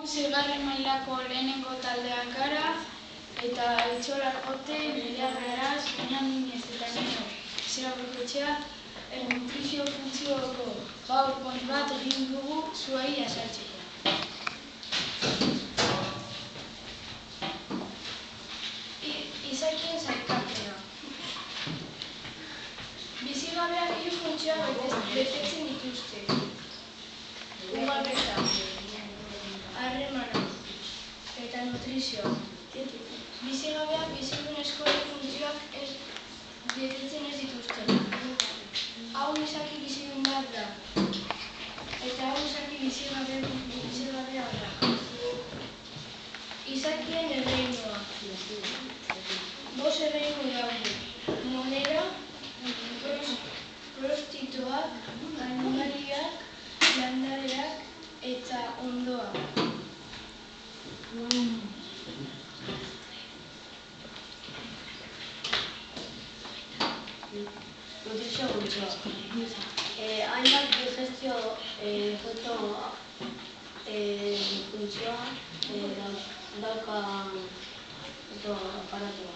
Seigarren mailako lehenengo taldeak gara, eta Etxola Argote, Bilar Araz, Benjaminez eta Nino Zeragoikoetxea nutrizio funtzioko PowerPoint bat egin dugu zuei azaltzeko. Izakien sailkapena. Bizigabeak hiru funtzioak betetzen dituzte. Ugalketa, harremana eta nutrizioa. Bizigabeak bizidunezko funtzioak betetzen ez dituzte. Hau izaki bizidun bat da, eta hau izaki bizigabea da. Izakien erreinua. 5 erreinu daude. Monera, prostitoak, animaliak, landareak eta ondoa. Nutrizio funtzioa. Hainbat digestio funtzioa dauka aparatua.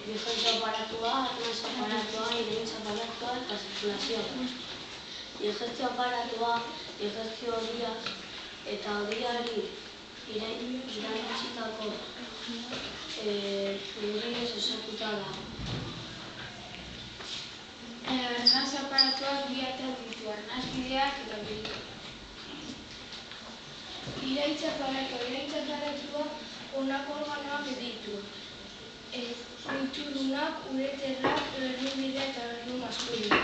Digestio aparatua, arnas aparatua, iraintza aparatua eta zirkulazioa. Digestio aparatua, digestio hodiak eta hodiari irantzitako fibrinez osatuta da. Arnas aparatuak bi atal ditu, arnasbideak eta birikak. Iraintza aparatua honako organoak ditu. Fruitudunak, ureterrak, errubidea eta erru maskulina.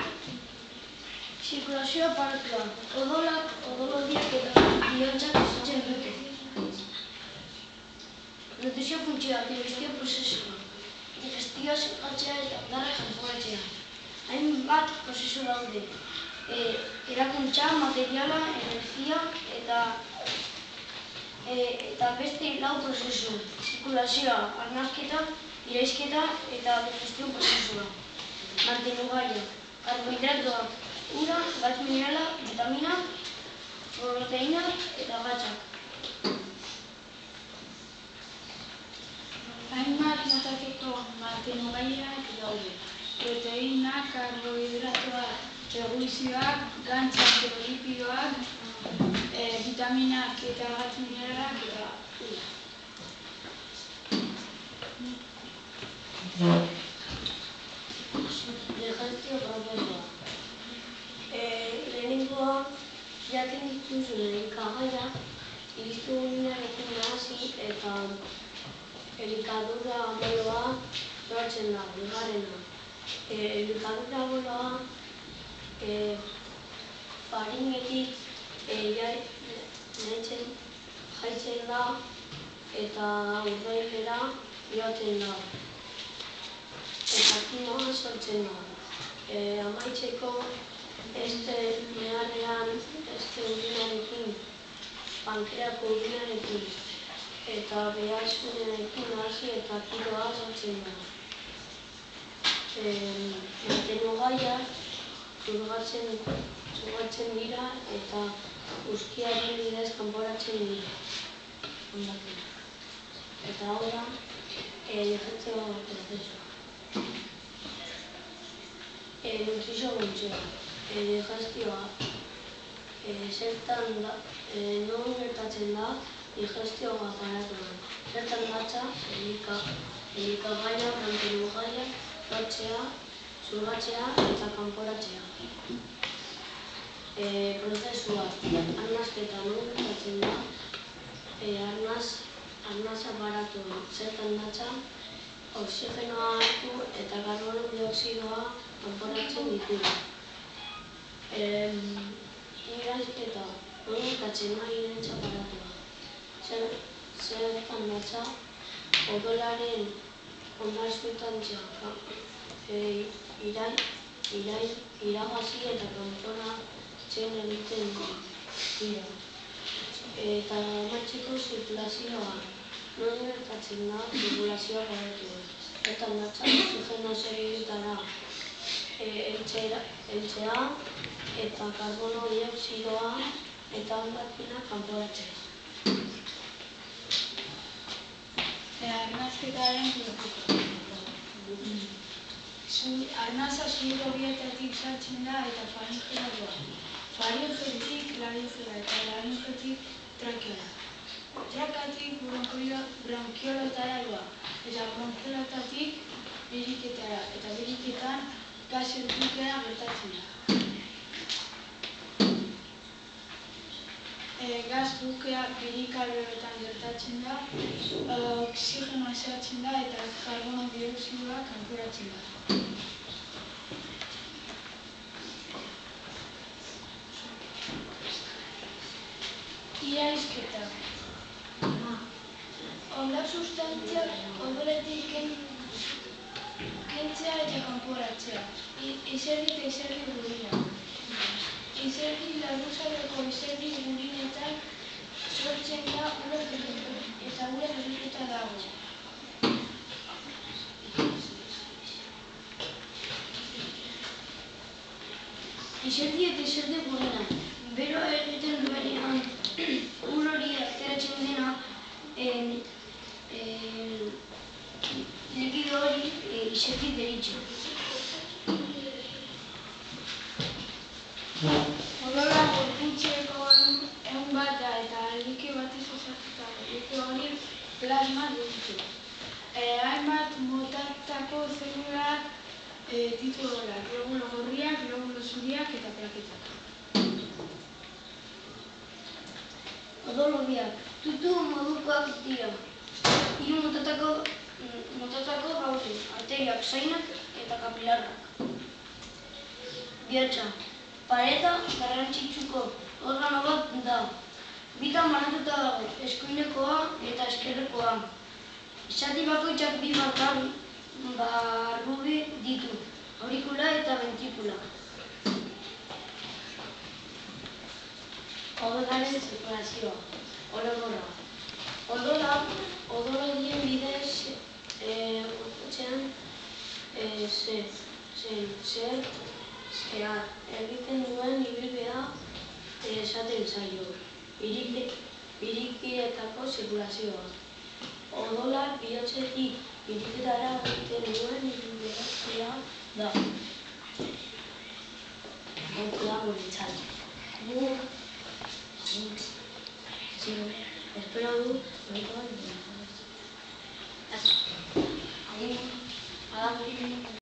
Zirkulazio aparatua. Odolodiak eta bihontzak osatzen dute. Nutrizio funtzioa, digestio prozesua. Digestioa zergatzea eta ondarrak kanporatzea. Hainbat prozesu daude. Erakuntza, materiala, energia eta beste 4 prozesu. Zirkulazioa, arnasketa, iraizketa eta digestio prozesua. Mantenugaia, karbohidratoak, ura, gatz minerala, vitamina, proteina eta gatzak. Hainbat motateko mantenugaiak daude. Proteinak, karbohidratoak, erruizioak, gantzak edo lipidoak, vitaminak eta gatz mineralak eta ura. Digestio prozesua. Lehenengoa, jaten dituzun elikagaiak irizpiderarekin nahasi eta elikadura moloa sortzen da, bigarrena. Elikadura moloa farinetik jaitzen da eta urdailera joaten da. Eta kinoa sortzen da. Amaitzeko meharrean, urinarekin, pankeako urinarekin eta behazkunearekin nahasi eta kiloa sortzen da. Mantenugaiak zurgatzen dira eta uzkiaren bidez kanporatzen dira. Eta hau da, digestio prozesua. Nutrizio funtzioa. Digestioa. Non gertatzen da digestio aparatuan. Zertan datza, elikagaia, mantenugaia, sortzea, zurgatzea eta kanporatzea. Prozesua. Arnasketa non gertatzen da, arnas aparatuan. Zertan datza, oxigenoa hartu eta karbono dioxidoa kanporatzen ditu. Iraizketa, non gertatzen da iraintza aparatua. Zertan datza, odolaren ondar substantzia iragazi eta kanporatzen egiten dira. Eta amaitzeko zirkulazioa. Non gertatzen da zirkulazioa aparatua. Zertan datza, oxigeno zelulitara heltzea eta karbono dioxidoa eta hondakinak kanporatzea. Arnazketaren logika. Arnaza zuhilobieetatik sartzen da eta faringera doa. Faringetik laringera eta laringetik trakeara. Trakatik bronkioletara doa eta bronkioleetatik biriketara eta biriketan gas errukea gertatzen da. Gas bukea birikaloretan gertatzen da, oxigenoa sartzen da eta karbono dioxidoa kanporatzen da. Irailketa. Hondar substantziak odoletik kentzea eta kanporatzea. Izerdi eta izerdi gurina. Izerdi larruzabeko izerdi gurinetan sortzen da ura eta ura berrituta dago. Izerdi eta izerdi gurina. Beroa egiten duenean ur hori ateratzen dena likido hori izerdi deritzo. Odola gorputzeko ehun bat da eta likido batez osatutako likido hori plasma ditu. Hainbat motatako zelulak ditu odolak, globulo gorriak, globulo zuriak eta plaketak. Odol horiak tutu modukoak dira. Hiru motatako daude, arteriak, sainak eta kapilarrak. Bihotza. Pareta garrantzitsuko organo bat da. Bitan banatuta dago, eskuinekoa eta ezkerrekoa. Zati bakoitzak bi barrubi ditu, aurikula eta ventrikula. Odolaren zirkulazioa, orokorra. Odol horien bidez gorputzean zehar egiten duen ibilbidea esaten zaio, biriketako zirkulazioa. Odolak bihotzetik biriketara egiten duen ibilbidea da.